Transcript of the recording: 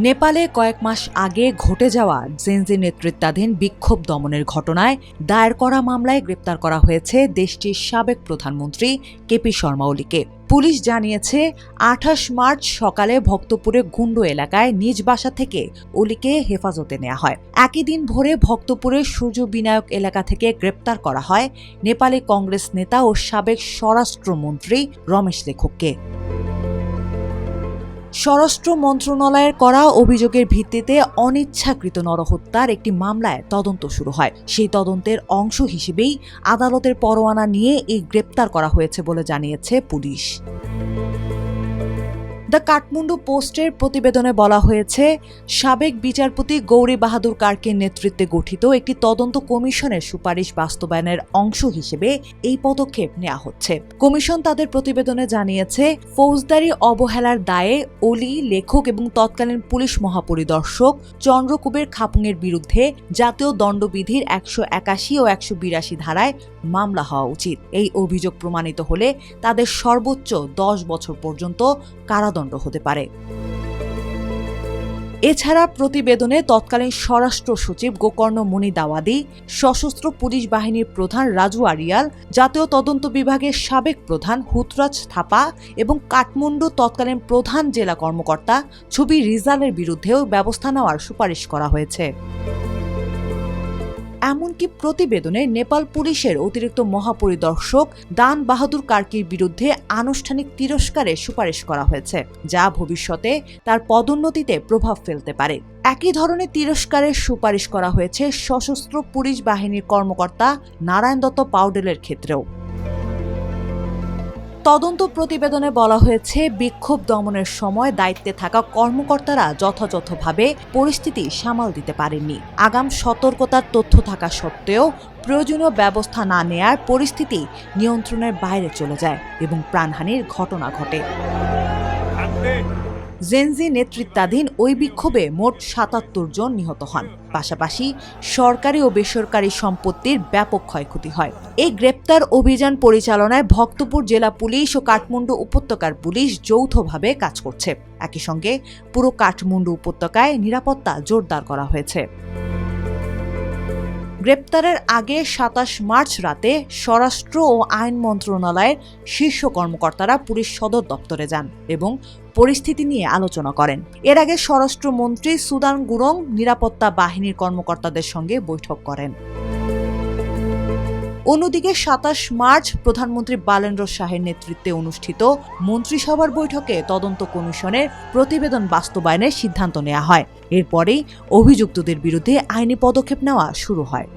নেপালে কয়েক মাস আগে ঘটে যাওয়া জেনজি নেতৃত্বাধীন বিক্ষোভ দমনের ঘটনায় দায়ের করা মামলায় গ্রেপ্তার করা হয়েছে দেশটির সাবেক প্রধানমন্ত্রী কেপি শর্মা ওলিকে। পুলিশ জানিয়েছে ২৮ মার্চ সকালে ভক্তপুরে গুন্ডু এলাকায় নিজ বাসা থেকে ওলিকে হেফাজতে নেওয়া হয়। একই দিন ভোরে ভক্তপুরের সূর্য বিনায়ক এলাকা থেকে গ্রেপ্তার করা হয় নেপালি কংগ্রেস নেতা ও সাবেক স্বরাষ্ট্রমন্ত্রী রমেশ লেখককে। স্বরাষ্ট্র মন্ত্রণালয়ের করা অভিযোগের ভিত্তিতে অনিচ্ছাকৃত নরহত্যার একটি মামলায় তদন্ত শুরু হয়। সেই তদন্তের অংশ হিসেবেই আদালতের পরোয়ানা নিয়ে এই গ্রেপ্তার করা হয়েছে বলে জানিয়েছে পুলিশ। দ্য কাঠমান্ডু পোস্টের প্রতিবেদনে বলা হয়েছে, সাবেক বিচারপতি গৌরী বাহাদুর কার্কির নেতৃত্বে গঠিত একটি তদন্ত কমিশনের সুপারিশ বাস্তবায়নের অংশ হিসেবে এই পদক্ষেপ নেওয়া হচ্ছে। কমিশন তাদের প্রতিবেদনে জানিয়েছে, ফৌজদারি অবহেলার দায়ে ওলি, লেখক এবং তৎকালীন পুলিশ মহাপরিদর্শক চন্দ্রকুবের খাপুংয়ের বিরুদ্ধে জাতীয় দণ্ডবিধির ১৮১ ও ১৮২ ধারায় মামলা হওয়া উচিত। এই অভিযোগ প্রমাণিত হলে তাদের সর্বোচ্চ ১০ বছর পর্যন্ত কারাদণ্ড হতে পারে। এছাড়া প্রতিবেদনে তৎকালীন স্বরাষ্ট্র সচিব গোকর্ণ মণি দাওয়াদি, সশস্ত্র পুলিশ বাহিনীর প্রধান রাজু আরিয়াল, জাতীয় তদন্ত বিভাগের সাবেক প্রধান হুতরাজ থাপা এবং কাঠমান্ডু তৎকালীন প্রধান জেলা কর্মকর্তা ছবি রিজালের বিরুদ্ধেও ব্যবস্থা নেওয়ার সুপারিশ করা হয়েছে। এমনকি প্রতিবেদনে নেপাল পুলিশের অতিরিক্ত মহাপরিদর্শক দান বাহাদুর কার্কির বিরুদ্ধে আনুষ্ঠানিক তিরস্কারের সুপারিশ করা হয়েছে, যা ভবিষ্যতে তার পদোন্নতিতে প্রভাব ফেলতে পারে। একই ধরনের তিরস্কারের সুপারিশ করা হয়েছে সশস্ত্র পুলিশ বাহিনীর কর্মকর্তা নারায়ণ দত্ত পাউডেলের ক্ষেত্রেও। তদন্ত প্রতিবেদনে বলা হয়েছে, বিক্ষোভ দমনের সময় দায়িত্বে থাকা কর্মকর্তারা যথাযথভাবে পরিস্থিতি সামাল দিতে পারেননি। আগাম সতর্কতার তথ্য থাকা সত্ত্বেও প্রয়োজনীয় ব্যবস্থা না নেয়ার পরিস্থিতি নিয়ন্ত্রণের বাইরে চলে যায় এবং প্রাণহানির ঘটনা ঘটে। জেনজি নেতৃত্বাধীন ওই বিক্ষোভে মোট ৭৭ জন নিহত হন। পাশাপাশি সরকারি ও বেসরকারি সম্পত্তির ব্যাপক ক্ষয়ক্ষতি হয়। এই গ্রেপ্তার অভিযান পরিচালনায় ভক্তপুর জেলা পুলিশ ও কাঠমান্ডু উপত্যকার পুলিশ যৌথভাবে কাজ করছে। একই সঙ্গে পুরো কাঠমান্ডু উপত্যকায় নিরাপত্তা জোরদার করা হয়েছে। গ্রেপ্তারের আগে ২৭ মার্চ রাতে স্বরাষ্ট্র ও আইন মন্ত্রণালয়ের শীর্ষ কর্মকর্তারা পুলিশ সদর দপ্তরে যান এবং পরিস্থিতি নিয়ে আলোচনা করেন। এর আগে স্বরাষ্ট্রমন্ত্রী সুদান গুরং নিরাপত্তা বাহিনীর কর্মকর্তাদের সঙ্গে বৈঠক করেন। অন্যদিকে ২৭ মার্চ প্রধানমন্ত্রী বালেন্দ্র শাহের নেতৃত্বে অনুষ্ঠিত মন্ত্রিসভার বৈঠকে তদন্ত কমিশনের প্রতিবেদন বাস্তবায়নের সিদ্ধান্ত নেওয়া হয়। এরপরেই অভিযুক্তদের বিরুদ্ধে আইনি পদক্ষেপ নেওয়া শুরু হয়।